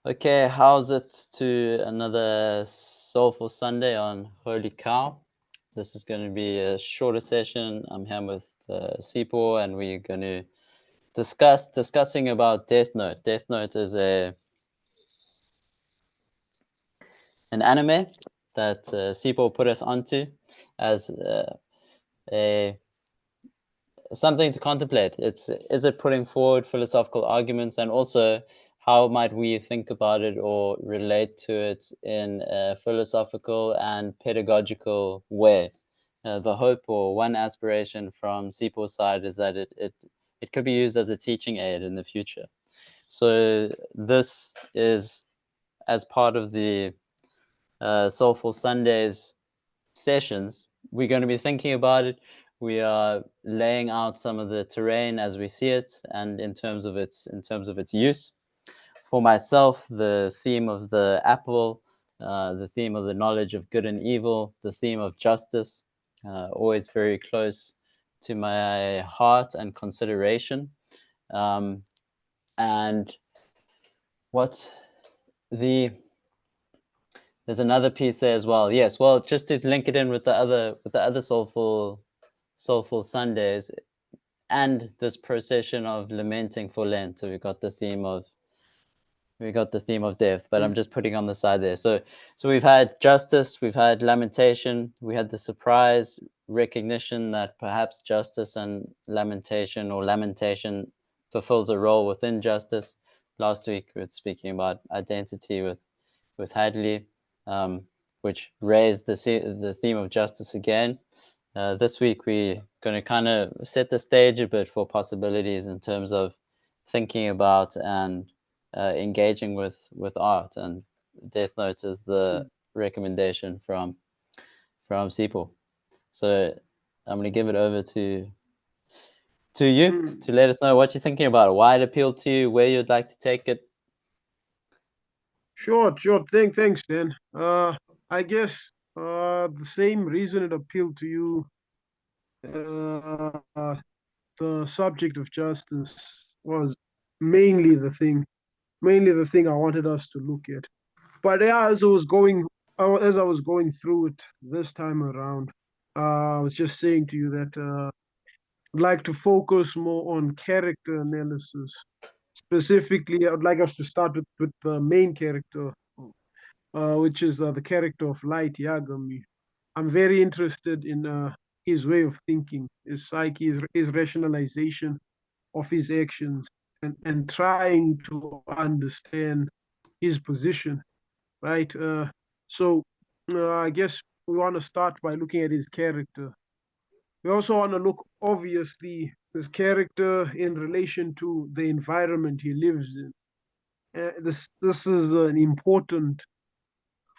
Okay, how's it to another Soulful Sunday on Holy Cow? This is going to be a shorter session. I'm here with Sipho, and we're going to discussing about Death Note. Death Note is an anime that Sipho put us onto as a something to contemplate. Is it putting forward philosophical arguments, and also how might we think about it or relate to it in a philosophical and pedagogical way? The hope or one aspiration from Sipho's side is that it could be used as a teaching aid in the future. So this is as part of the Soulful Sundays sessions. We're going to be thinking about it. We are laying out some of the terrain as we see it, and in terms of its use. For myself, the theme of the apple, the theme of the knowledge of good and evil, the theme of justice, always very close to my heart and consideration. And what the there's another piece there as well. Yes, well, just to link it in with the other soulful Sundays and this procession of lamenting for Lent. So we got the theme of death, but I'm just putting on the side there. So we've had justice, we've had lamentation, we had the surprise recognition that perhaps justice and lamentation fulfills a role within justice. Last week we were speaking about identity with Hadley, which raised the theme of justice again. This week we're going to kind of set the stage a bit for possibilities in terms of thinking about and engaging with art, and Death Note is the recommendation from Sipho. So I'm going to give it over to you to let us know what you're thinking about it, why it appealed to you, where you'd like to take it. Sure. Thanks, Dan. I guess the same reason it appealed to you, uh, the subject of justice was mainly the thing, mainly the thing I wanted us to look at. But yeah, as I was going through it this time around, I was just saying to you that I'd like to focus more on character analysis. Specifically, I would like us to start with the main character, which is the character of Light Yagami. I'm very interested in his way of thinking, his psyche, his rationalization of his actions, and trying to understand his position, right? So I guess we want to start by looking at his character. We also want to look, obviously, his character in relation to the environment he lives in. This is an important,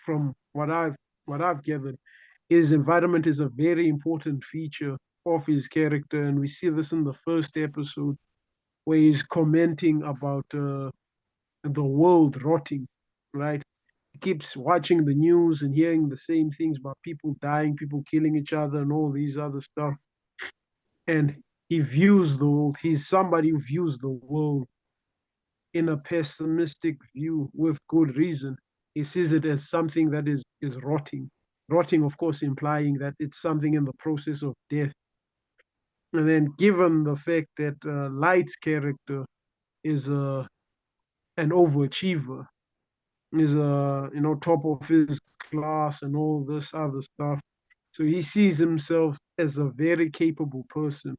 from what I've gathered, his environment is a very important feature of his character, and we see this in the first episode where he's commenting about the world rotting, right? He keeps watching the news and hearing the same things about people dying, people killing each other, and all these other stuff. And he views the world. He's somebody who views the world in a pessimistic view with good reason. He sees it as something that is rotting. Rotting, of course, implying that it's something in the process of death. And then, given the fact that Light's character is an overachiever, is top of his class and all this other stuff, so he sees himself as a very capable person,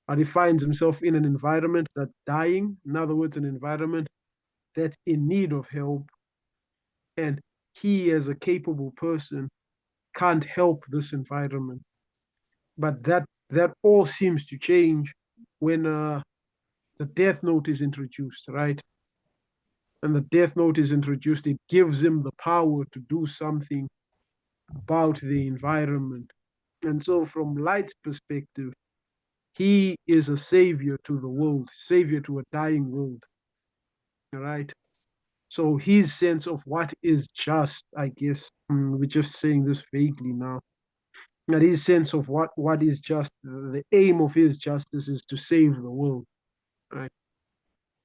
but he finds himself in an environment that's dying. In other words, an environment that's in need of help, and he, as a capable person, can't help this environment. But that all seems to change when the death note is introduced, right? And the death note is introduced, it gives him the power to do something about the environment. And so, from Light's perspective, he is a savior to the world, savior to a dying world, right? So his sense of what is just, I guess, we're just saying this vaguely now, that his sense of what is just, the aim of his justice is to save the world, right?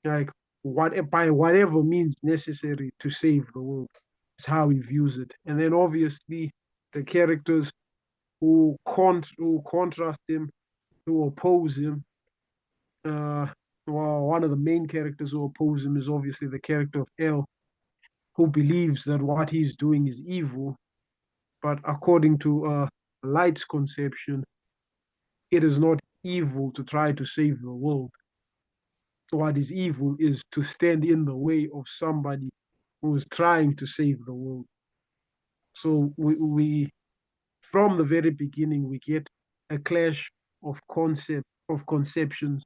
Like, by whatever means necessary to save the world. Is how he views it. And then obviously the characters who contrast him, who oppose him. Well, one of the main characters who oppose him is obviously the character of El, who believes that what he's doing is evil, but according to Light's conception, it is not evil to try to save the world. What is evil is to stand in the way of somebody who is trying to save the world. So we from the very beginning we get a clash of conceptions.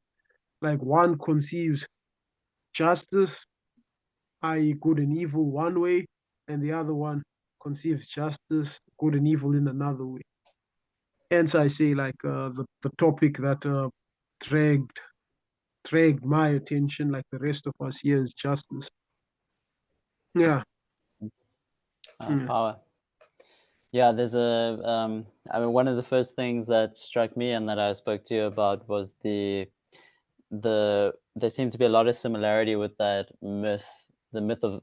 Like one conceives justice, i.e., good and evil, one way, and the other one conceives justice, good and evil in another way. Hence, I say like the topic that dragged my attention, like the rest of us here, is justice. Yeah. Power. Yeah, there's I mean, one of the first things that struck me and that I spoke to you about was there seemed to be a lot of similarity with that myth, the myth of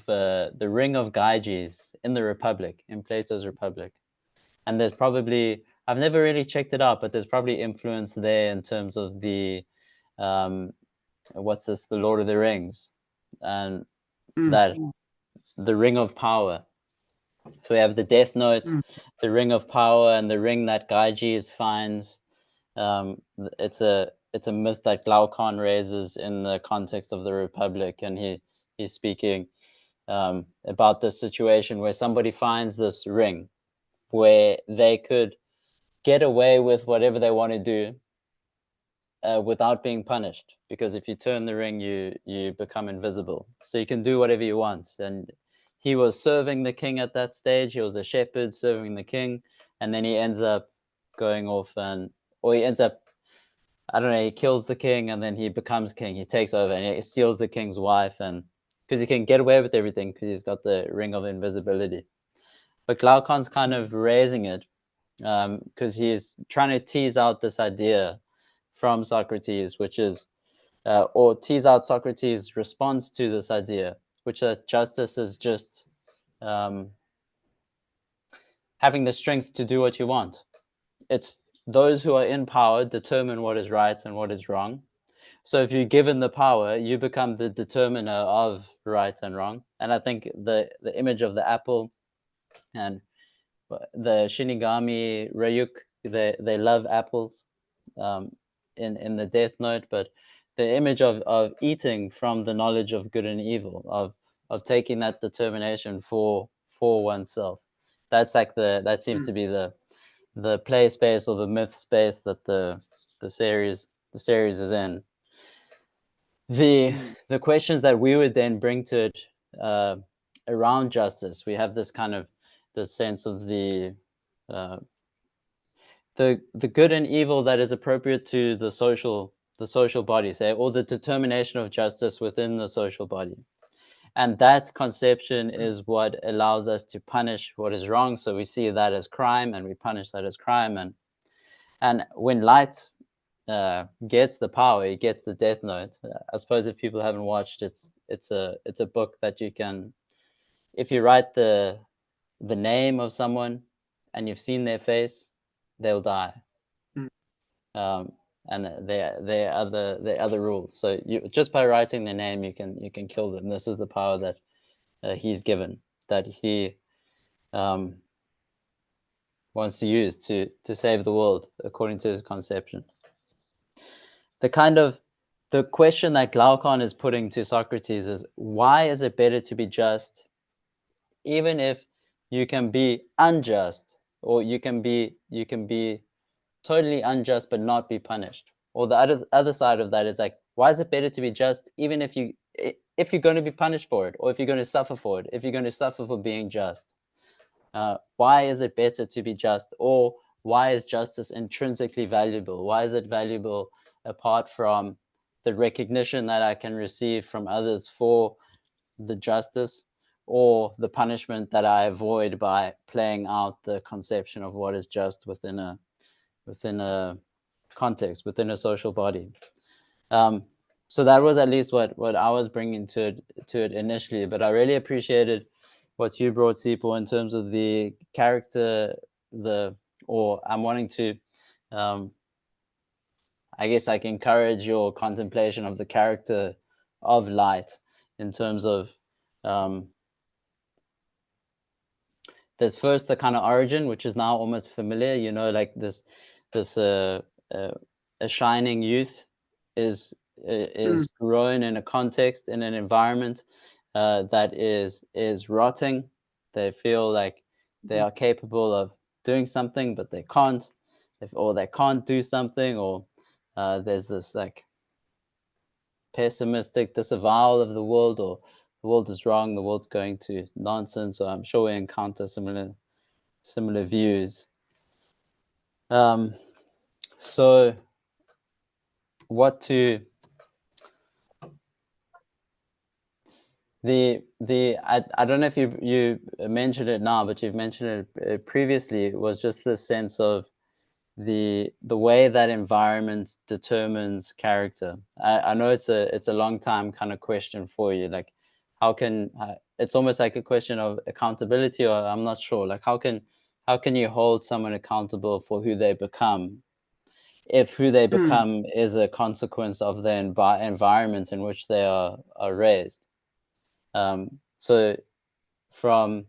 the ring of Gyges in the Republic, in Plato's Republic. And there's probably, I've never really checked it out, but there's probably influence there in terms of the what's this, the Lord of the Rings, and that the ring of power. So we have the Death Note, the Ring of Power, and the ring that Gyges finds. It's a myth that Glaucon raises in the context of the Republic, and he's speaking about this situation where somebody finds this ring, where they could get away with whatever they want to do without being punished. Because if you turn the ring, you become invisible, so you can do whatever you want. And he was serving the king at that stage. He was a shepherd serving the king, and then he ends up going off or he ends up, I don't know, he kills the king, and then he becomes king. He takes over and he steals the king's wife, and because he can get away with everything because he's got the ring of invisibility. But Glaucon's kind of raising it because he's trying to tease out this idea from Socrates, which is, or tease out Socrates' response to this idea, which that justice is just having the strength to do what you want. It's those who are in power determine what is right and what is wrong. So if you're given the power, you become the determiner of right and wrong. And I think the image of the apple and the Shinigami Ryuk, they love apples in the Death Note, but the image of eating from the knowledge of good and evil, of taking that determination for oneself. That's like that seems to be the play space or the myth space that the series is in. The questions that we would then bring to it around justice, we have this kind of the sense of the good and evil that is appropriate to the social body, say, or the determination of justice within the social body. And that conception is what allows us to punish what is wrong. So we see that as crime, and we punish that as crime. And when Light gets the power, he gets the Death Note. I suppose if people haven't watched, it's a book that you can, if you write the name of someone and you've seen their face, they'll die. And there are other rules. So you just by writing their name, you can kill them. This is the power that he's given, that he wants to use to save the world according to his conception. The question that Glaucon is putting to Socrates is, why is it better to be just, even if you can be unjust, or you can be totally unjust but not be punished? Or the other side of that is like, why is it better to be just, even if you're going to be punished for it, or if you're going to suffer for it, if you're going to suffer for being just? Why is it better to be just? Or why is justice intrinsically valuable? Why is it valuable apart from the recognition that I can receive from others for the justice, or the punishment that I avoid by playing out the conception of what is just within a context, within a social body? So that was at least what I was bringing to it initially. But I really appreciated what you brought, Sipho, in terms of the character, or I'm wanting to, I guess, like, encourage your contemplation of the character of light in terms of, there's first the kind of origin, which is now almost familiar, like this a shining youth is grown in a context, in an environment that is rotting. They feel like they are capable of doing something, but they can't, or they can't do something, or there's this like pessimistic disavowal of the world, or the world is wrong, the world's going to nonsense. So I'm sure we encounter similar views. So what to I don't know if you mentioned it now, but you've mentioned it previously. It was just the sense of the way that environment determines character. I know it's a long time kind of question for you. Like, how can it's almost like a question of accountability, or I'm not sure. Like, how can you hold someone accountable for who they become, if who they become is a consequence of the environment in which they are raised? So from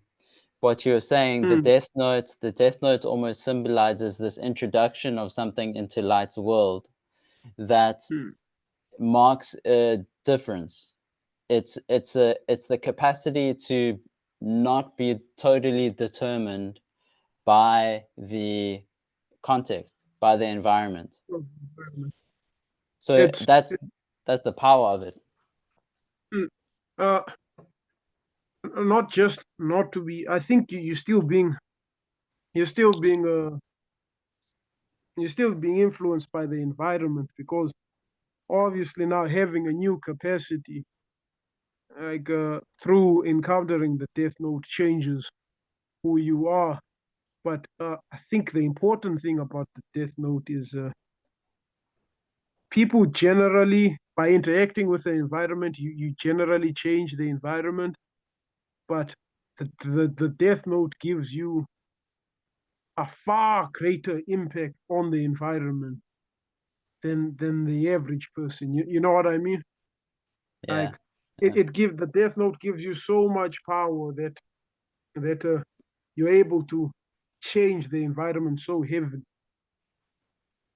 what you're saying, the Death Note almost symbolizes this introduction of something into Light's world that marks a difference. It's the capacity to not be totally determined by the context, by the environment. So that's the power of it. Not just not to be. I think you're still being influenced by the environment, because obviously now having a new capacity, like through encountering the Death Note, changes who you are. But I think the important thing about the Death Note is people generally, by interacting with the environment, you generally change the environment. But the Death Note gives you a far greater impact on the environment than the average person. You know what I mean? Yeah. Like the Death Note gives you so much power that you're able to change the environment so heavily.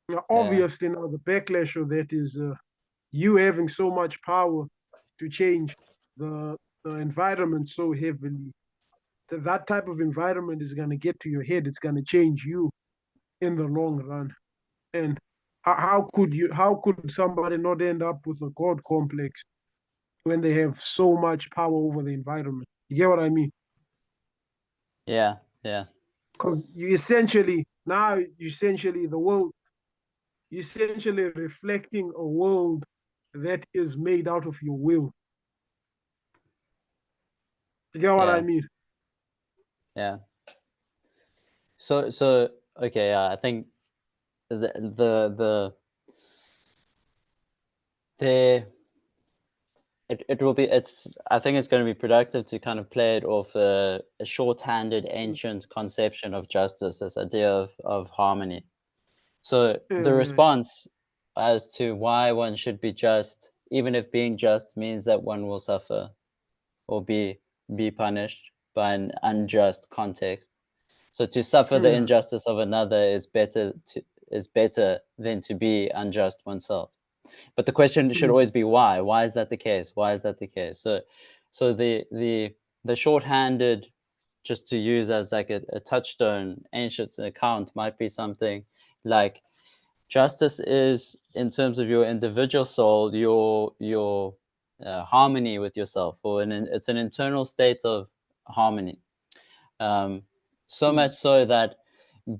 Now, obviously, now the backlash of that is you having so much power to change the environment so heavily. That type of environment is going to get to your head. It's going to change you in the long run. And how could somebody not end up with a God complex when they have so much power over the environment? You get what I mean? Yeah. Because you essentially the world, you're essentially reflecting a world that is made out of your will. You get what I mean? Yeah. So okay, I think the it will be, I think it's going to be productive to kind of play it off a shorthanded ancient conception of justice, this idea of harmony. So the response as to why one should be just, even if being just means that one will suffer or be punished by an unjust context. So to suffer the injustice of another is better than to be unjust oneself. But the question should always be why. Why is that the case? Why is that the case? So the shorthanded, just to use as like a touchstone ancient account, might be something like, justice is, in terms of your individual soul, your harmony with yourself, or it's an internal state of harmony. So much so that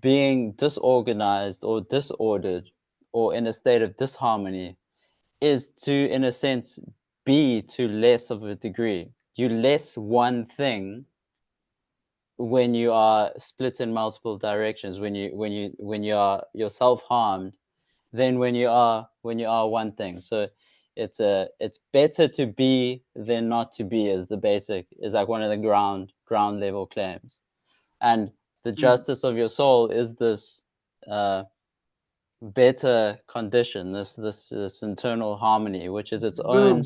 being disorganized or disordered or in a state of disharmony is to, in a sense, be to less of a degree. You less one thing when you are split in multiple directions, when you are yourself harmed, than when you are one thing. So it's better to be than not to be is like one of the ground level claims. And the justice of your soul is this better condition, this internal harmony, which is its own.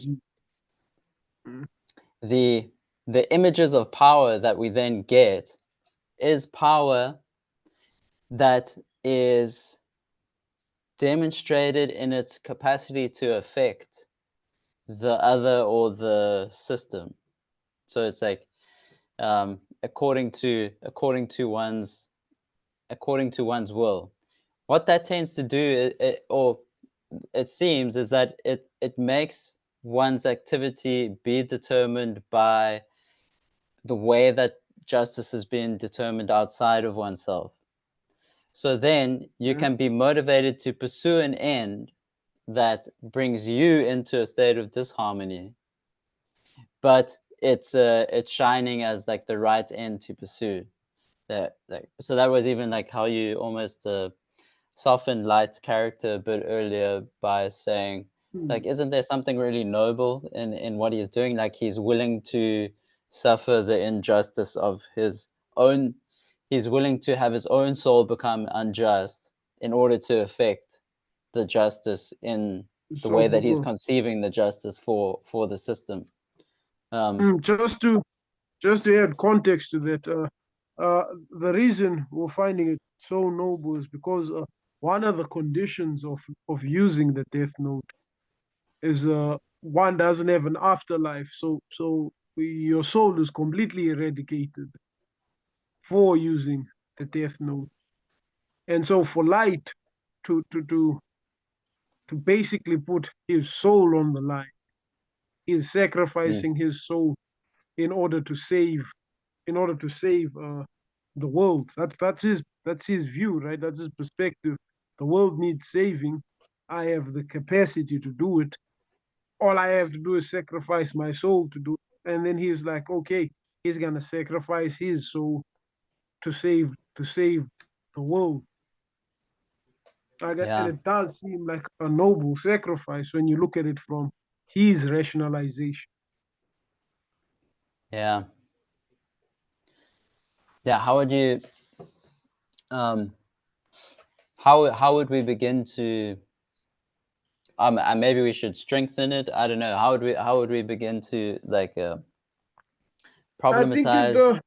The images of power that we then get is power that is demonstrated in its capacity to affect the other or the system. So it's like according to one's will. What that tends to do, or it seems, is that it makes one's activity be determined by the way that justice is being determined outside of oneself. So then you can be motivated to pursue an end that brings you into a state of disharmony, but it's shining as like the right end to pursue. So that was even like how you almost softened Light's character a bit earlier by saying, like, isn't there something really noble in what he's doing? Like, he's willing to suffer the injustice of his own. He's willing to have his own soul become unjust in order to affect the justice in the way that he's conceiving the justice for the system. Just to add context to that, the reason we're finding it so noble is because one of the conditions of using the death note is one doesn't have an afterlife, so your soul is completely eradicated for using the death note. And so for Light to basically put his soul on the line, he's sacrificing his soul in order to save the world. That's his view, right? That's his perspective. The world needs saving. I have the capacity to do it. All I have to do is sacrifice my soul to do it. And then he's like, okay, he's gonna sacrifice his soul to save the world. And it does seem like a noble sacrifice when you look at it from his rationalization. Yeah. How would you how would we begin to and maybe we should strengthen it? I don't know. How would we begin to like problematize?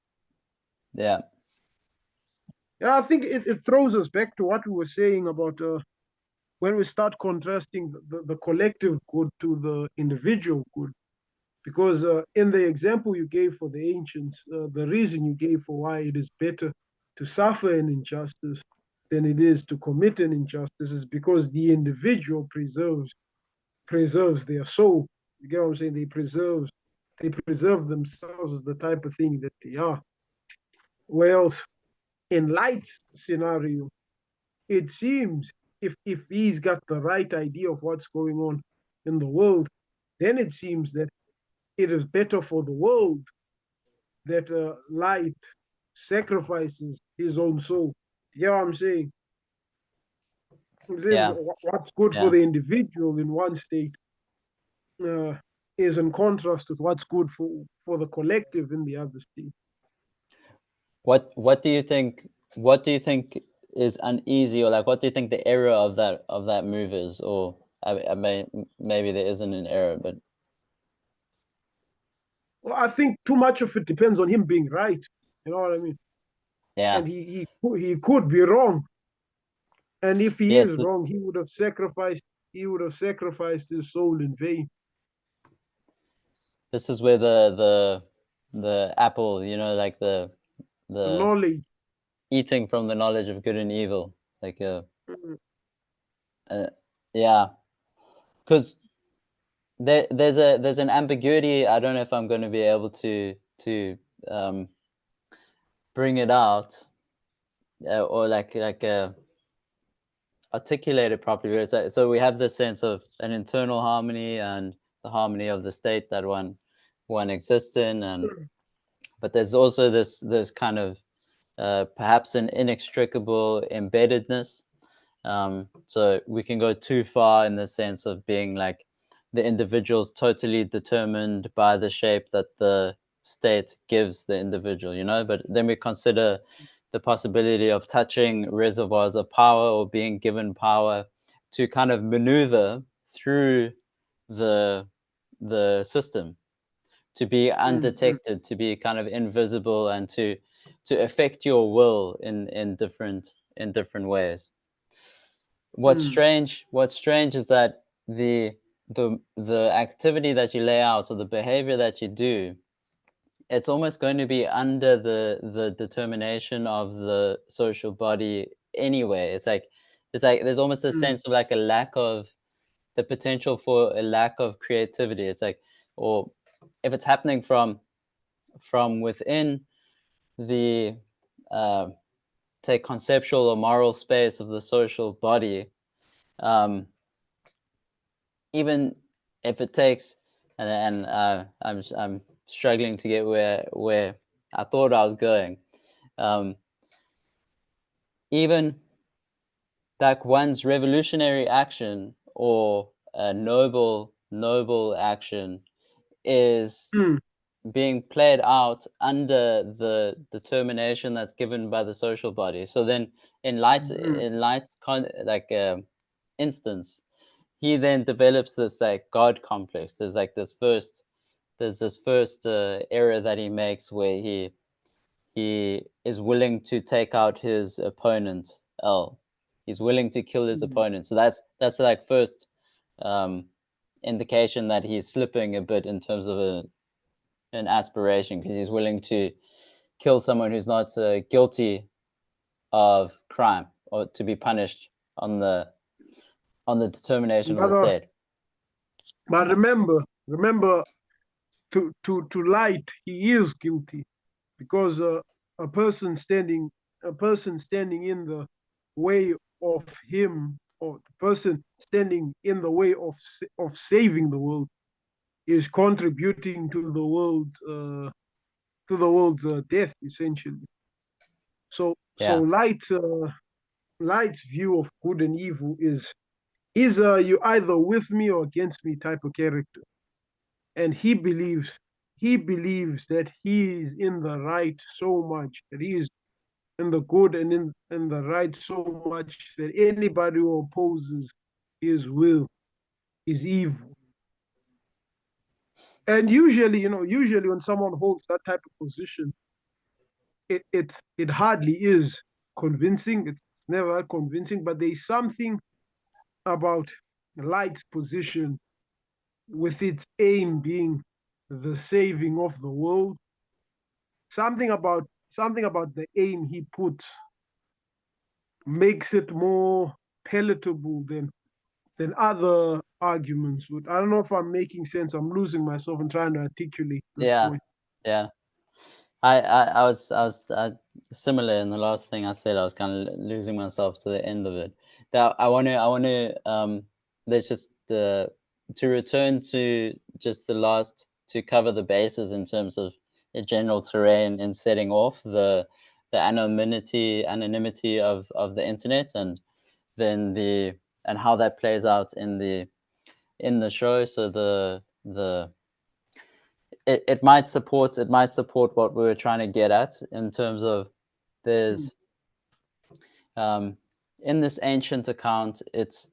Yeah, I think it throws us back to what we were saying about when we start contrasting the collective good to the individual good. Because in the example you gave for the ancients, the reason you gave for why it is better to suffer an injustice than it is to commit an injustice is because the individual preserves their soul. You get what I'm saying? They preserve themselves as the type of thing that they are. Whereas in Light's scenario, it seems if he's got the right idea of what's going on in the world, then it seems that it is better for the world that Light sacrifices his own soul. You know what I'm saying? What's good for the individual in one state is in contrast with what's good for the collective in the other state. What do you think? What do you think is uneasy, or like what do you think the error of that move is? Or maybe there isn't an error, but well, I think too much of it depends on him being right. You know what I mean? Yeah. And he could be wrong. And if he is wrong, he would have sacrificed his soul in vain. This is where the apple, you know, like the knowledge, eating from the knowledge of good and evil, like yeah, because there's an ambiguity. I don't know if I'm going to be able to bring it out or like articulate it properly. So we have this sense of an internal harmony and the harmony of the state that one exists in, and but there's also this kind of perhaps an inextricable embeddedness. So we can go too far in the sense of being like the individual's totally determined by the shape that the state gives the individual, you know. But then we consider the possibility of touching reservoirs of power or being given power to kind of maneuver through the system, to be undetected, to be kind of invisible, and to affect your will in different ways. What's strange is that the activity that you lay out, or the behavior that you do, it's almost going to be under the determination of the social body anyway. It's like there's almost a sense of like a lack of the potential for a lack of creativity. It's like, or if it's happening from within the say conceptual or moral space of the social body, even if it takes, and I'm struggling to get where I thought I was going, even like one's revolutionary action or a noble action is being played out under the determination that's given by the social body. So then in Light's instance, he then develops this like God complex. There's this first error that he makes where he is willing to take out his opponent, L. He's willing to kill his opponent. So that's like first indication that he's slipping a bit in terms of an aspiration, because he's willing to kill someone who's not guilty of crime or to be punished on the determination of the state. But remember, to Light, he is guilty, because a person standing in the way of him, or the person standing in the way of saving the world, is contributing to the world's death, essentially. So Light's view of good and evil is you either with me or against me type of character, and he believes that he is in the right so much, that he is in the good and in the right so much, that anybody who opposes his will is evil. And usually when someone holds that type of position, it hardly is convincing. It's never convincing, but there's something about Light's position, with its aim being the saving of the world. Something about the aim he puts makes it more palatable than other arguments would. I don't know if I'm making sense. I'm losing myself and trying to articulate this point. Yeah. I was similar in the last thing I said. I was kind of losing myself to the end of it. That I want to let's just to return to just the last, to cover the bases in terms of a general terrain in setting off the anonymity of the internet, and then and how that plays out in the show. So it might support what we were trying to get at, in terms of there's in this ancient account, it's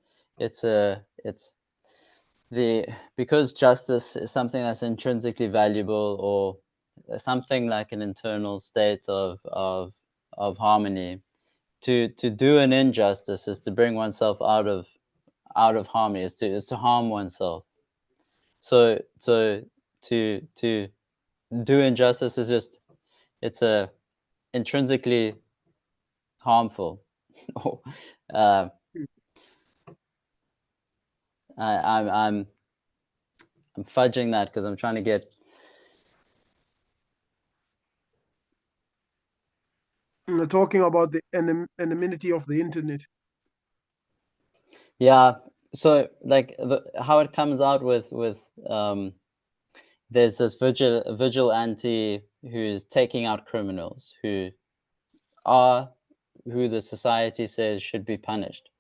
because justice is something that's intrinsically valuable, or something like an internal state of harmony. To do an injustice is to bring oneself out of harmony, is to harm oneself. So to do injustice is just, it's intrinsically harmful. I'm fudging that because I'm trying to get. We're talking about the anonymity of the internet. Yeah. So like how it comes out with there's this vigilante who's taking out criminals who the society says should be punished.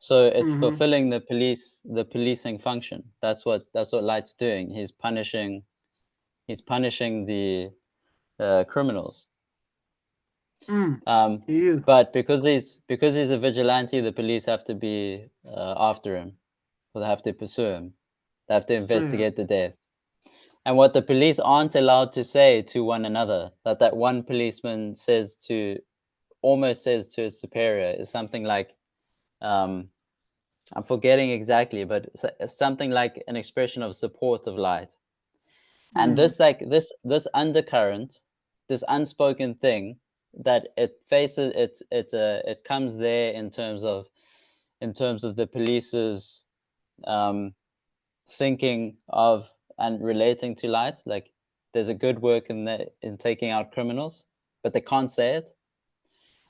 So it's fulfilling the policing function. That's what light's doing. He's punishing the criminals. He is. But because he's a vigilante, the police have to be after him, or they have to pursue him. They have to investigate the death. And what the police aren't allowed to say to one another, that one policeman almost says to his superior, is something like, I'm forgetting exactly, but something like an expression of support of light. And this undercurrent, this unspoken thing, that it faces, it comes there in terms of the police's thinking of and relating to light. Like, there's a good work in taking out criminals, but they can't say it.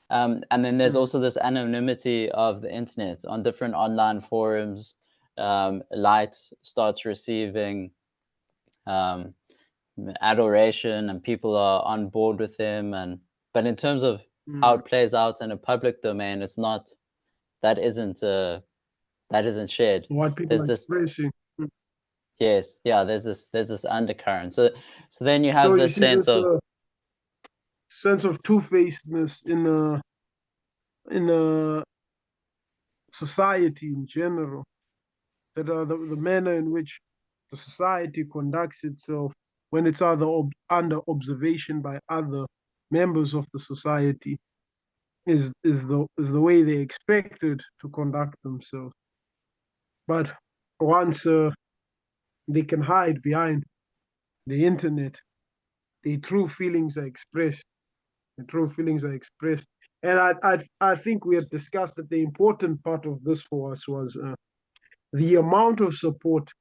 And then there's also this anonymity of the internet. On different online forums, light starts receiving adoration, and people are on board with him. But in terms of how it plays out in a public domain, it's not. That isn't shared. What people There's are this. expressing. Yes, yeah. There's this undercurrent. So then you have So you this see sense this of. sense of two-facedness in society in general. That the manner in which the society conducts itself when it's under observation by other members of the society is the way they expected to conduct themselves. But once they can hide behind the internet, their true feelings are expressed. The true feelings are expressed. And I think we had discussed that the important part of this for us was the amount of support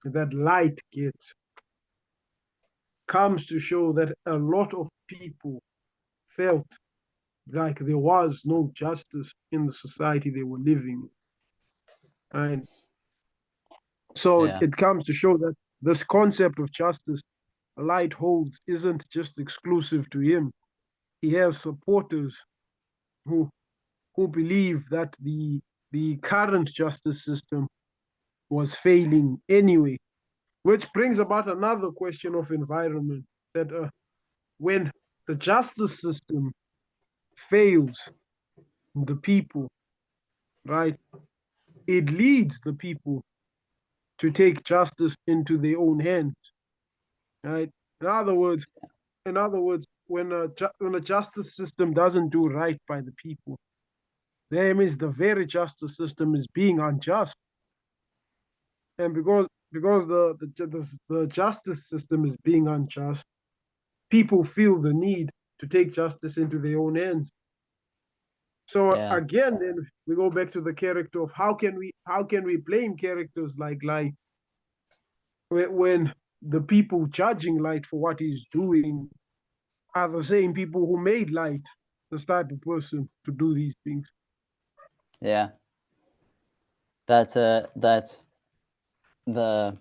that light gets comes to show that a lot of people felt like there was no justice in the society they were living in. And so Yeah, it comes to show that this concept of justice light holds isn't just exclusive to him. He has supporters who believe that the current justice system was failing anyway, which brings about another question of environment, that when the justice system fails the people, right, it leads the people to take justice into their own hands, right? In other words, when a justice system doesn't do right by the people, that means the very justice system is being unjust. And because the justice system is being unjust, people feel the need to take justice into their own hands. So yeah, again, then we go back to the character of how can we blame characters like Light when the people judging Light for what he's doing are the same people who made Light this type of person to do these things. yeah. That the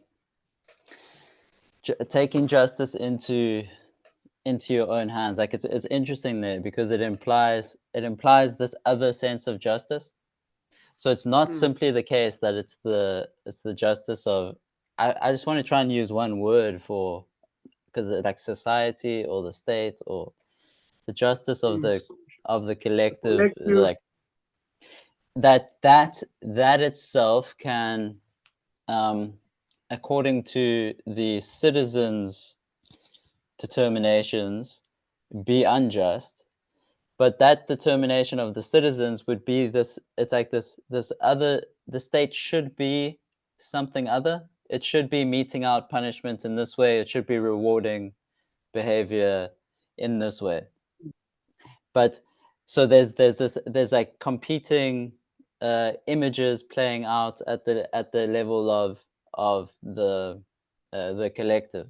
taking justice into your own hands, like it's interesting there, because it implies this other sense of justice. So it's not simply the case that it's the justice of. I just want to try and use one word for, because like society or the state, or the justice of the collective, Collective. like that itself can, according to the citizens' determinations, be unjust. But that determination of the citizens would be this. It's like this other. The state should be something other. It should be meting out punishment in this way. It should be rewarding behavior in this way. But so there's like competing images playing out at the level of the collective.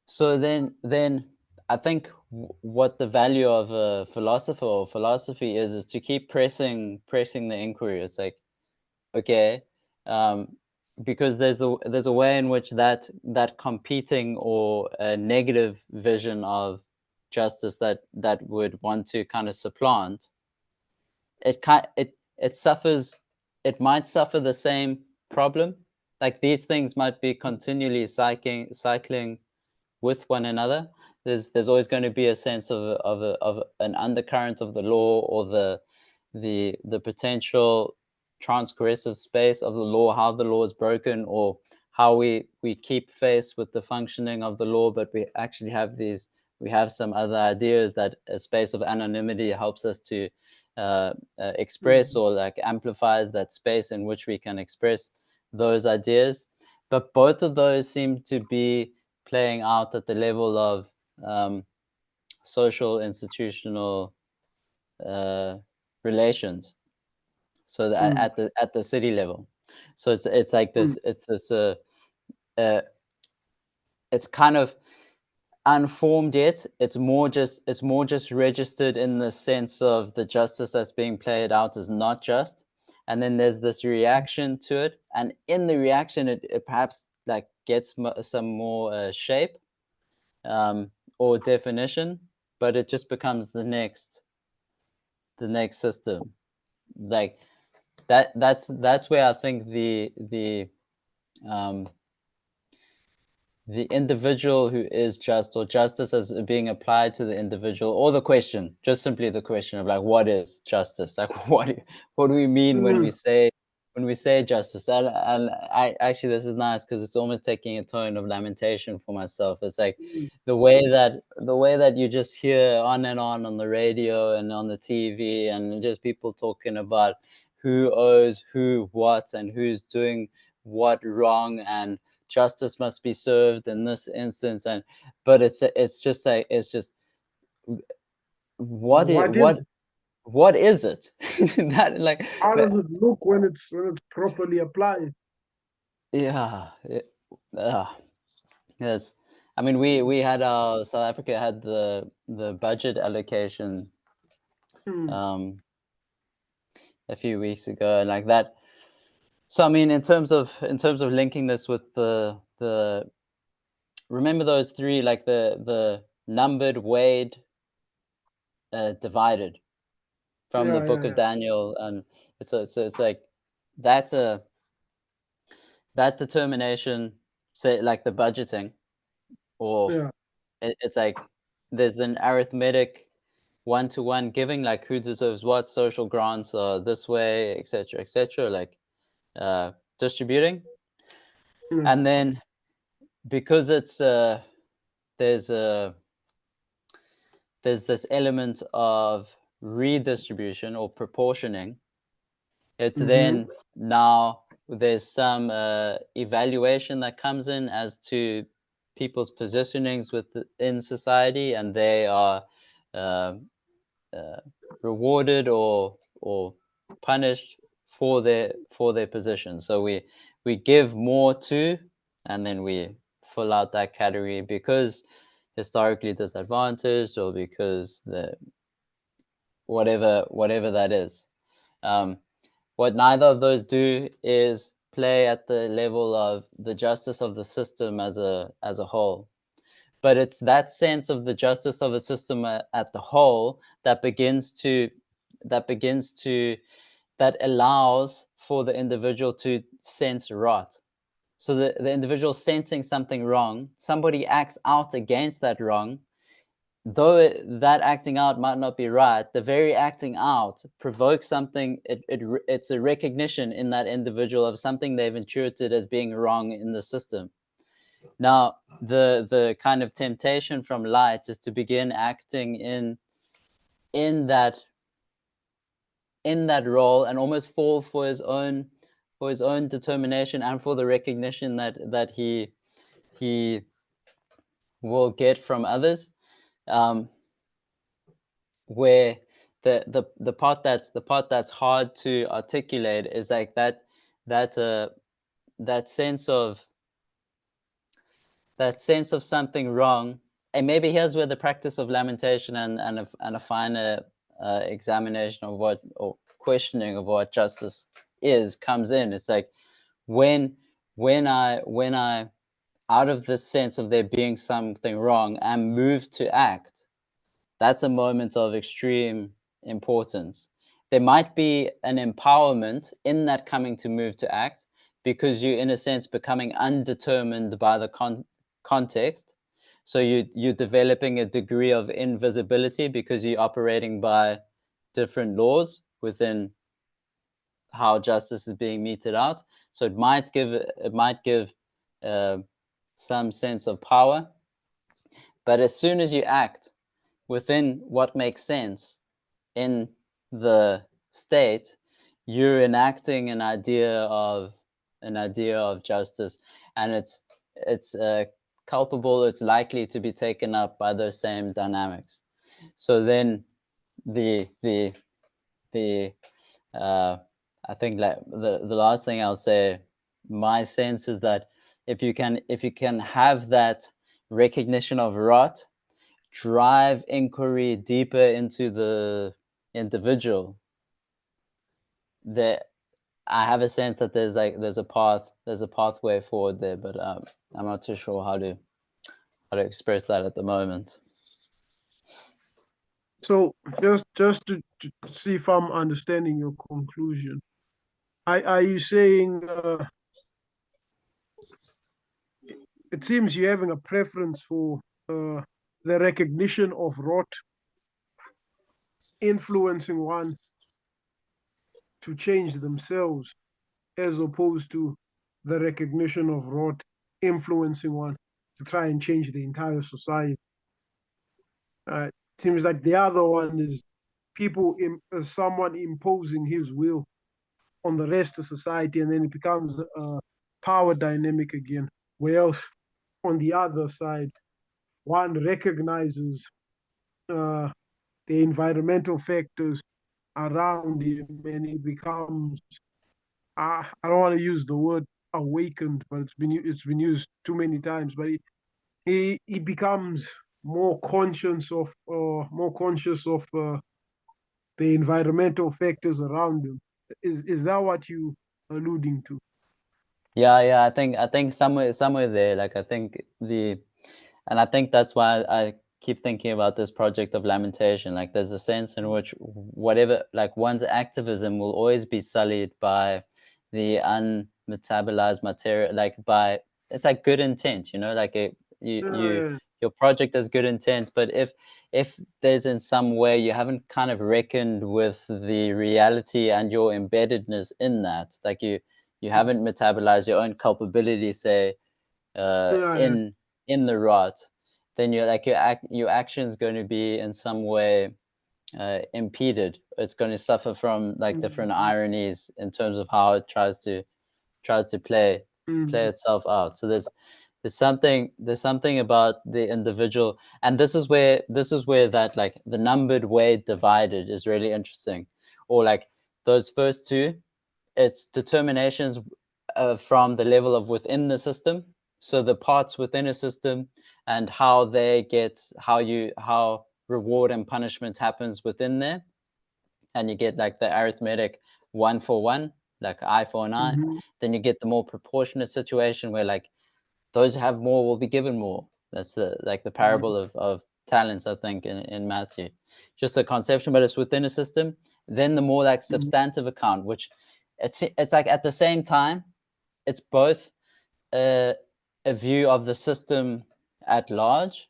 So then I think what the value of a philosopher or philosophy is to keep pressing the inquiry. It's like, okay, because there's a way in which that competing or a negative vision of justice that would want to kind of supplant it, it might suffer the same problem. Like these things might be continually cycling with one another. There's always going to be a sense of an undercurrent of the law, or the potential transgressive space of the law, how the law is broken, or how we keep faith with the functioning of the law, but we actually have some other ideas that a space of anonymity helps us to express, or like amplifies that space in which we can express those ideas. But both of those seem to be playing out at the level of social institutional relations. So at the city level. So it's like this. It's kind of unformed yet. It's more just registered in the sense of the justice that's being played out is not just. And then there's this reaction to it, and in the reaction, it perhaps like gets some more shape or definition, but it just becomes the next system. Like that's where I think the individual who is just, or justice as being applied to the individual, or the question, just simply the question of like, what is justice? Like, what do we mean when we say justice? And I actually, this is nice because it's almost taking a tone of lamentation for myself. It's like the way that you just hear on and on the radio and on the TV, and just people talking about who owes who what, and who's doing what wrong, and justice must be served in this instance. And but it's just what is it? That, like, how does it look when it's properly applied? yeah, yes. I mean, we had South Africa had the budget allocation a few weeks ago, and like that. So I mean, in terms of linking this with the remember those three, like the numbered, weighed, divided, from the book of Daniel. And it's like that's that determination, say like the budgeting, or it's like there's an arithmetic one-to-one giving, like who deserves what, social grants are this way, etc., like distributing. And then because it's there's this element of redistribution or proportioning. It's then now there's some evaluation that comes in as to people's positionings in society, and they are rewarded or punished for their position. So we give more to, and then we fill out that category because historically disadvantaged, or because whatever that is. What neither of those do is play at the level of the justice of the system as a whole. But it's that sense of the justice of a system at the whole that allows for the individual to sense rot. So the individual sensing something wrong, somebody acts out against that wrong, though that acting out might not be right, the very acting out provokes something. It's a recognition in that individual of something they've intuited as being wrong in the system. Now, the kind of temptation from light is to begin acting in that role, and almost fall for his own determination, and for the recognition that he will get from others. Where the part that's hard to articulate is like that sense of something wrong. And maybe here's where the practice of lamentation and a finer examination of what, or questioning of what justice is, comes in. It's like when I out of this sense of there being something wrong, am moved to act. That's a moment of extreme importance. there might be an empowerment in that coming to move to act, because you, in a sense, becoming undetermined by the context. So you're developing a degree of invisibility because you're operating by different laws within how justice is being meted out. So it might give some sense of power. But as soon as you act within what makes sense in the state, you're enacting an idea of justice, and it's culpable. It's likely to be taken up by those same dynamics. So then the I think, like, the last thing I'll say, my sense is that if you can have that recognition of rot drive inquiry deeper into the individual, that I have a sense that there's a pathway forward there, but I'm not too sure how to express that at the moment. So just to see if I'm understanding your conclusion, are you saying it seems you're having a preference for the recognition of rot influencing one to change themselves, as opposed to the recognition of rot influencing one to try and change the entire society? Seems like the other one is someone imposing his will on the rest of society, and then it becomes a power dynamic again. Whereas on the other side, one recognizes the environmental factors around him, and he becomes, I don't want to use the word awakened, but it's been used too many times. But he becomes more conscious of the environmental factors around him. Is that what you alluding to? Yeah, I think somewhere there, like, I think and I think that's why I keep thinking about this project of lamentation. Like, there's a sense in which whatever, like, one's activism will always be sullied by the unmetabolized material, like, by, it's like good intent, like Yeah. your project has good intent, but if there's in some way you haven't kind of reckoned with the reality and your embeddedness in that, like you haven't metabolized your own culpability, say, Yeah. in the rot, then you're like, your action's going to be in some way impeded. It's going to suffer from, like, different ironies in terms of how it tries to play itself out. So there's something about the individual, and this is where that, like, the numbered way divided is really interesting, or like those first two, it's determinations from the level of within the system. So the parts within a system and how they get, how reward and punishment happens within there. And you get, like, the arithmetic 1 for 1, like eye for an eye. Mm-hmm. Then you get the more proportionate situation where, like, those who have more will be given more. That's the parable of talents, I think, in Matthew. Just a conception, but it's within a system. Then the more, like, substantive account, which it's like, at the same time, it's both a view of the system at large,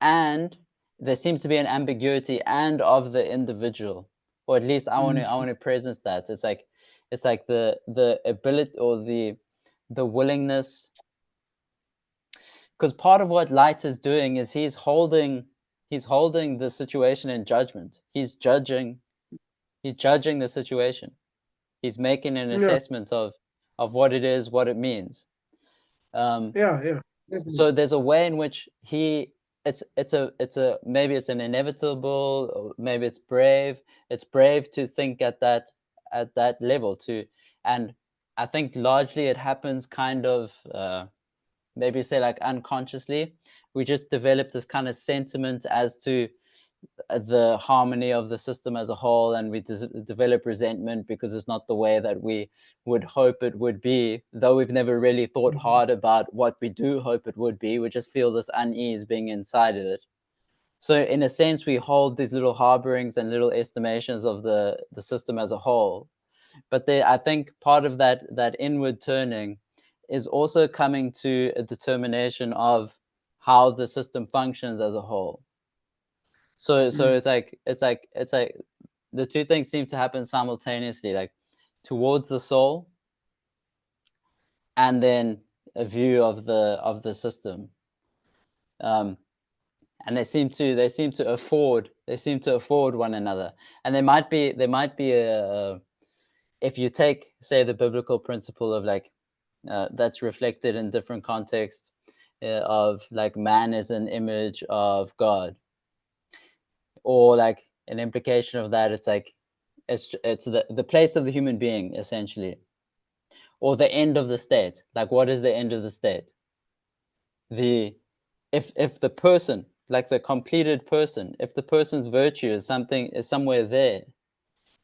and there seems to be an ambiguity and of the individual, or at least I want to presence that. It's like the ability, or the willingness, because part of what light is doing is he's holding the situation in judgment. He's judging the situation. He's making an Yeah. assessment of what it is, what it means. Yeah. So there's a way in which it's a maybe it's an inevitable, or maybe it's brave. It's brave to think at that level too, and I think largely it happens kind of maybe say, like, unconsciously. We just develop this kind of sentiment as to the harmony of the system as a whole, and we develop resentment because it's not the way that we would hope it would be, though we've never really thought hard about what we do hope it would be. We just feel this unease being inside of it. So in a sense, we hold these little harborings and little estimations of the system as a whole. But I think part of that inward turning is also coming to a determination of how the system functions as a whole. So it's like the two things seem to happen simultaneously, like towards the soul, and then a view of the system. And they seem to afford one another. And there might be a if you take, say, the biblical principle of like that's reflected in different contexts of like man is an image of God, or like an implication of that, it's like it's the place of the human being essentially, or the end of the state. Like, what is the end of the state? If the person, like the completed person, if the person's virtue is somewhere there,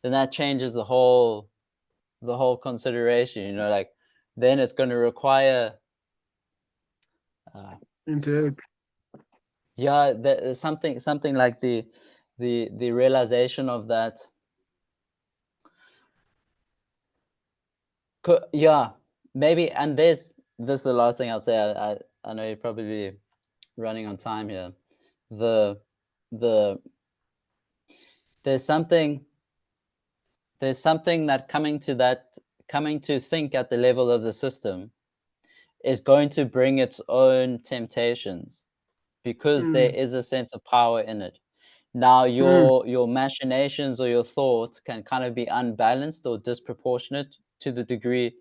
then that changes the whole consideration, you know. Like, then it's going to require yeah, something like the realization of that. Yeah, maybe. And this is the last thing I'll say. I know you're probably running on time here. The there's something that coming to think at the level of the system is going to bring its own temptations, because there is a sense of power in it. Now your machinations or your thoughts can kind of be unbalanced or disproportionate to the degree,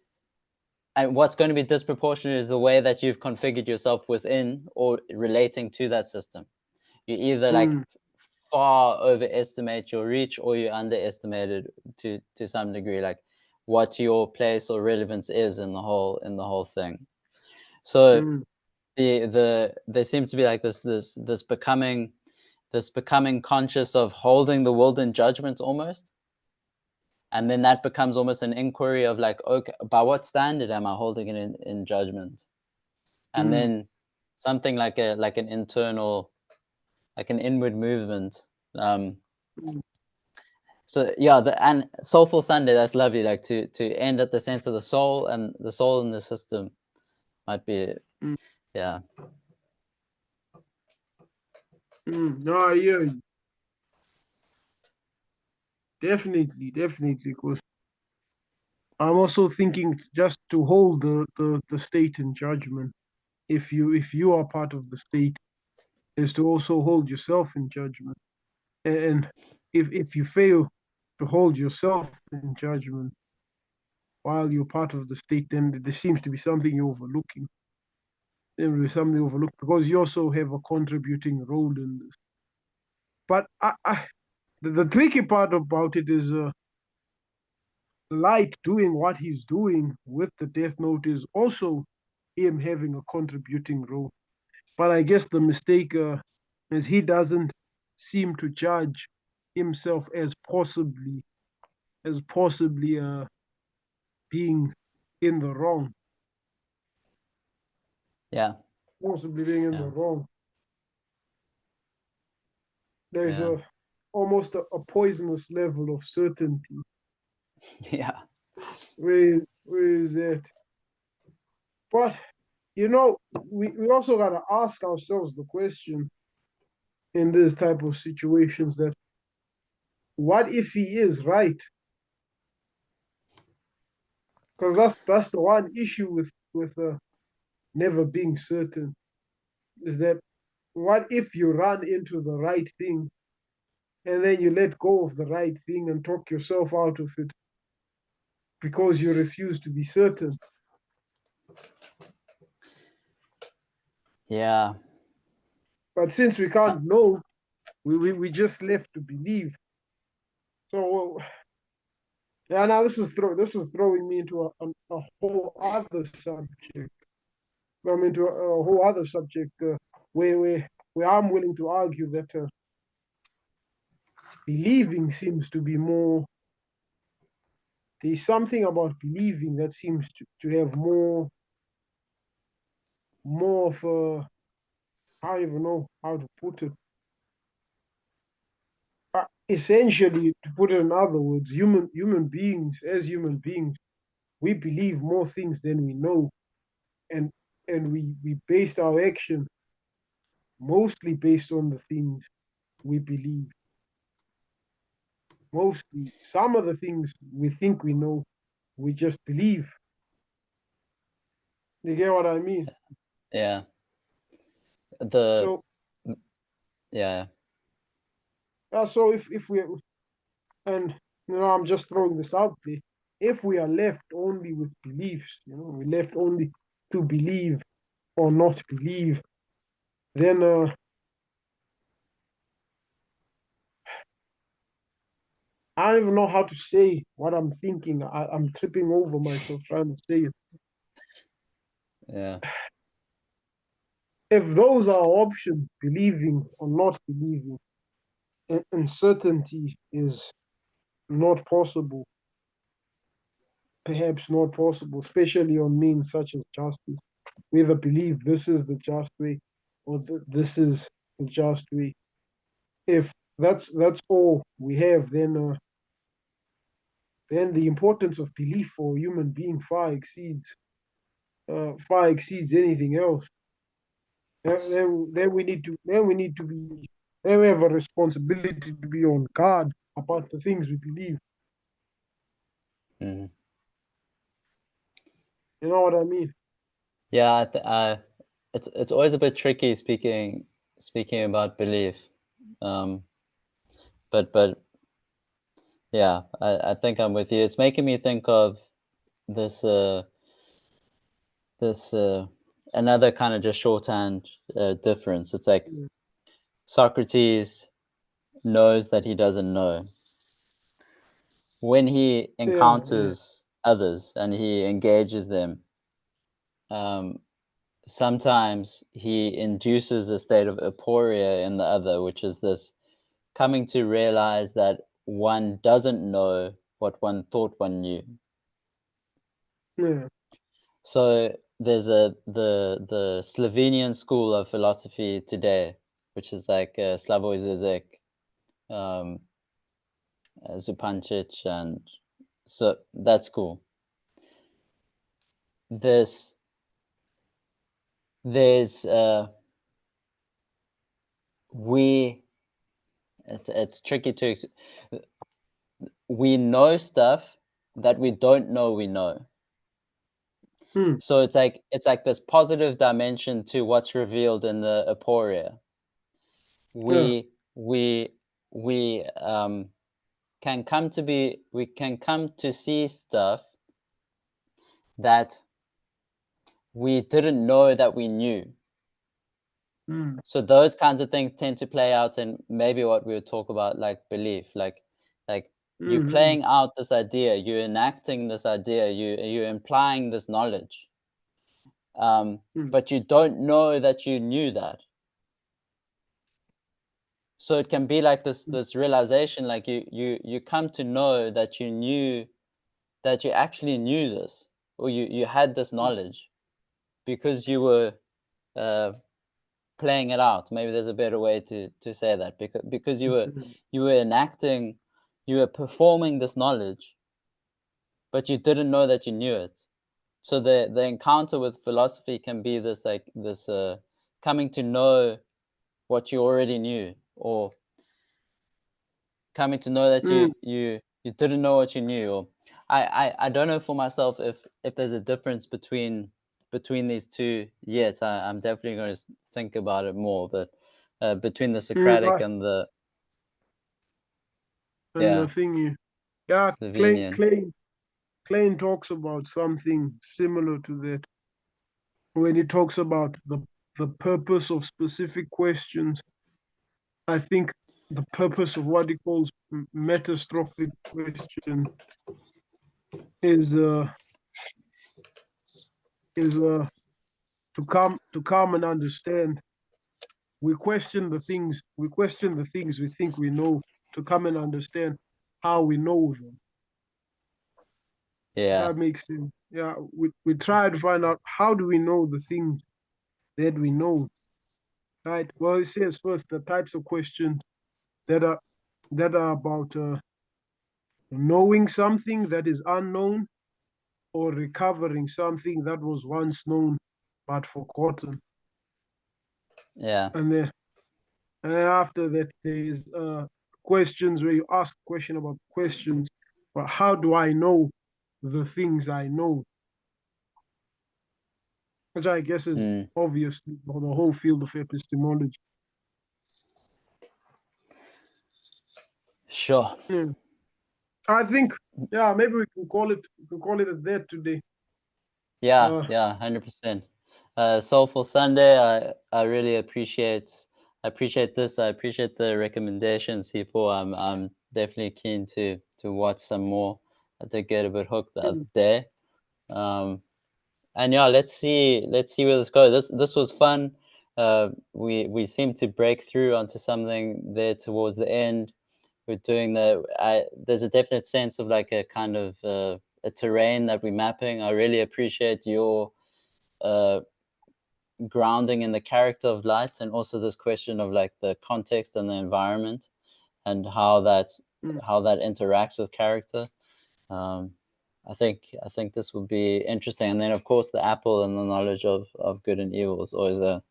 and what's going to be disproportionate is the way that you've configured yourself within or relating to that system. You either like far overestimate your reach, or you underestimate it to some degree, like what your place or relevance is in the whole thing. So there seems to be like this becoming conscious of holding the world in judgment almost, and then that becomes almost an inquiry of like, okay, by what standard am I holding it in judgment? And then something like an internal, like an inward movement. So yeah, and Soulful Sunday, that's lovely. Like to end at the sense of the soul, and the soul in the system might be, yeah. No, I hear you. Definitely, because I'm also thinking just to hold the state in judgment. If you are part of the state, is to also hold yourself in judgment. And if you fail to hold yourself in judgment while you're part of the state, then there seems to be something you're overlooking. There will be something overlooked because you also have a contributing role in this. But the tricky part about it is Light doing what he's doing with the Death Note is also him having a contributing role. But I guess the mistake is he doesn't seem to judge himself as possibly being in the wrong. Yeah. Possibly being in the wrong. There's Yeah. almost a poisonous level of certainty. Yeah. Where is that? But you know, we also gotta ask ourselves the question in this type of situations that what if he is right? Because that's the one issue with never being certain, is that what if you run into the right thing and then you let go of the right thing and talk yourself out of it because you refuse to be certain? Yeah. But since we can't know, we just left to believe. So yeah, now this is throwing me into a whole other subject. I'm into a whole other subject where I'm willing to argue that believing seems to be more. There's something about believing that seems to have more of a, I don't even know how to put it. essentially, to put it in other words, human beings, as human beings, we believe more things than we know, and we based our action mostly based on the things we believe. Mostly, some of the things we think we know, we just believe. You get what I mean? Yeah. The So, yeah. so if we, and I'm just throwing this out there. If we are left only with beliefs, we're left only to believe or not believe, then I don't even know how to say what I'm thinking. I'm tripping over myself trying to say it. Yeah. If those are options, believing or not believing, and uncertainty is not possible, perhaps not possible, especially on means such as justice. We either believe this is the just way or this is the just way. If that's all we have, then the importance of belief for a human being far exceeds anything else. Then we have a responsibility to be on guard about the things we believe. Mm. You know what I mean? Yeah, it's always a bit tricky speaking about belief. But yeah, I think I'm with you. It's making me think of this this another kind of just shorthand difference. It's like Yeah, Socrates knows that he doesn't know. When he yeah, encounters others and he engages them, um, sometimes he induces a state of aporia in the other, which is this coming to realize that one doesn't know what one thought one knew. yeah. So there's the Slovenian school of philosophy today, which is like Slavoj Zizek, um, Zupancic, and so that's cool. This there's we it's tricky to we know stuff that we don't know we know. Hmm. So it's like this positive dimension to what's revealed in the aporia. Yeah. We can come to see stuff that we didn't know that we knew. Hmm. So those kinds of things tend to play out in maybe what we would talk about, like belief, like you Hmm. playing out this idea, you enacting this idea, you implying this knowledge, Hmm. but you don't know that you knew that. So it can be like this realization, like you come to know that you knew that you actually knew this, or you had this knowledge because you were uh, playing it out. Maybe there's a better way to say that, because you were enacting, you were performing this knowledge, but you didn't know that you knew it. So the encounter with philosophy can be this, like this coming to know what you already knew, or coming to know that Hmm. you didn't know what you knew. Or I don't know for myself if there's a difference between these two yet. I'm definitely going to think about it more, but between the Socratic Hmm. and the And the yeah thing, yeah, Slovenian. Klein talks about something similar to that when he talks about the purpose of specific questions. I think the purpose of what he calls metastrophic question is uh is to come and understand. We question the things we think we know to come and understand how we know them. Yeah, That makes sense. Yeah, we try to find out how do we know the things that we know, right? Well, it says first the types of questions that are that are about knowing something that is unknown or recovering something that was once known but forgotten. Yeah. And then after that, there's questions where you ask question about questions. But how do I know the things I know? Which I guess is Mm. obvious for the whole field of epistemology. Sure. Yeah. I think, yeah, maybe we can call it a that today. Yeah, Uh, yeah, 100%. Soulful Sunday, I really appreciate this. I appreciate the recommendation, Sipho. I'm definitely keen to watch some more. I did get a bit hooked the other day. And yeah, let's see where this goes. This was fun. We seem to break through onto something there towards the end. We're doing there's a definite sense of like a kind of a terrain that we're mapping. I really appreciate your uh, grounding in the character of light, and also this question of like the context and the environment, and mm, how that interacts with character. Um, I think this will be interesting. And then of course the apple and the knowledge of good and evil is always a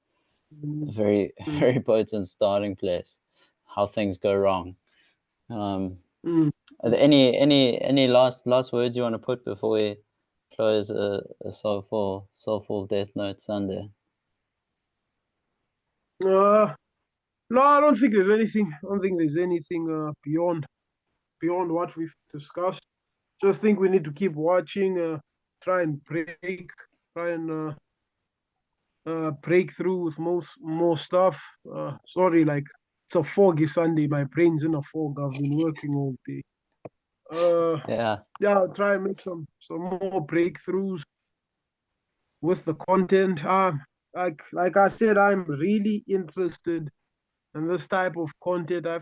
mm, very mm, very potent starting place. How things go wrong. Um, mm. Are there any last words you want to put before we close a soulful Death Note Sunday? Uh, no, I don't think there's anything. I don't think there's anything beyond what we've discussed. Just think we need to keep watching. Try and try and break through with more stuff. Sorry, like it's a foggy Sunday. My brain's in a fog. I've been working all day. Uh, Yeah, yeah, I'll try and make some more breakthroughs with the content. Like I said, I'm really interested in this type of content. I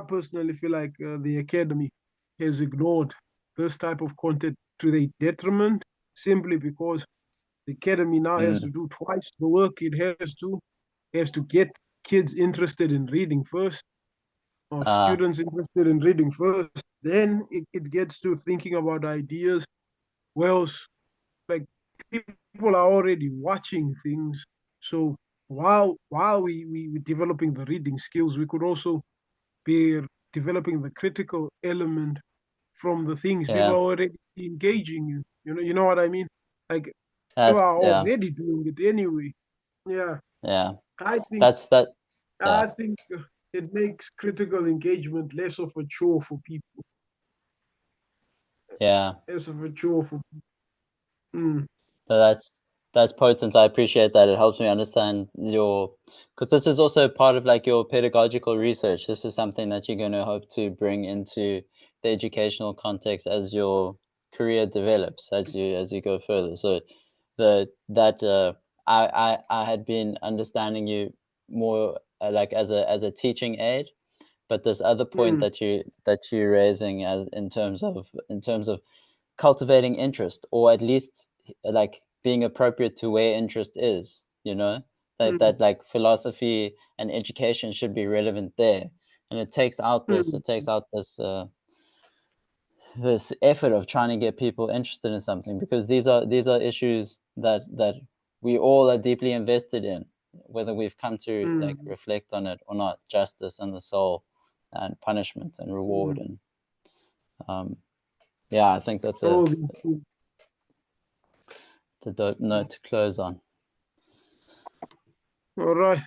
personally feel like the academy has ignored this type of content to their detriment, simply because the academy now has to mm, do twice the work it has to. It has to get kids interested in reading first, or uh, students interested in reading first. Then it gets to thinking about ideas. Well, like people are already watching things. So while we're developing the reading skills, we could also be developing the critical element from the things people yeah, are already engaging in. You know what I mean? Like people are yeah, already doing it anyway. Yeah, yeah. I think That's that. Yeah, I think it makes critical engagement less of a chore for people, yeah. less of a chore for people. Mm, So that's potent. I appreciate that. It helps me understand your, because this is also part of like your pedagogical research. This is something that you're going to hope to bring into the educational context as your career develops, as you go further. So the that I had been understanding you more like as a teaching aid, but this other point mm, that you're raising as in terms of cultivating interest, or at least like being appropriate to where interest is, that mm, like philosophy and education should be relevant there. And mm, it takes out this effort of trying to get people interested in something, because these are issues that we all are deeply invested in, whether we've come to like mm, reflect on it or not: justice and the soul, and punishment and reward. mm. And um yeah, I think that's a All these things. it's a dope note to close on. All right.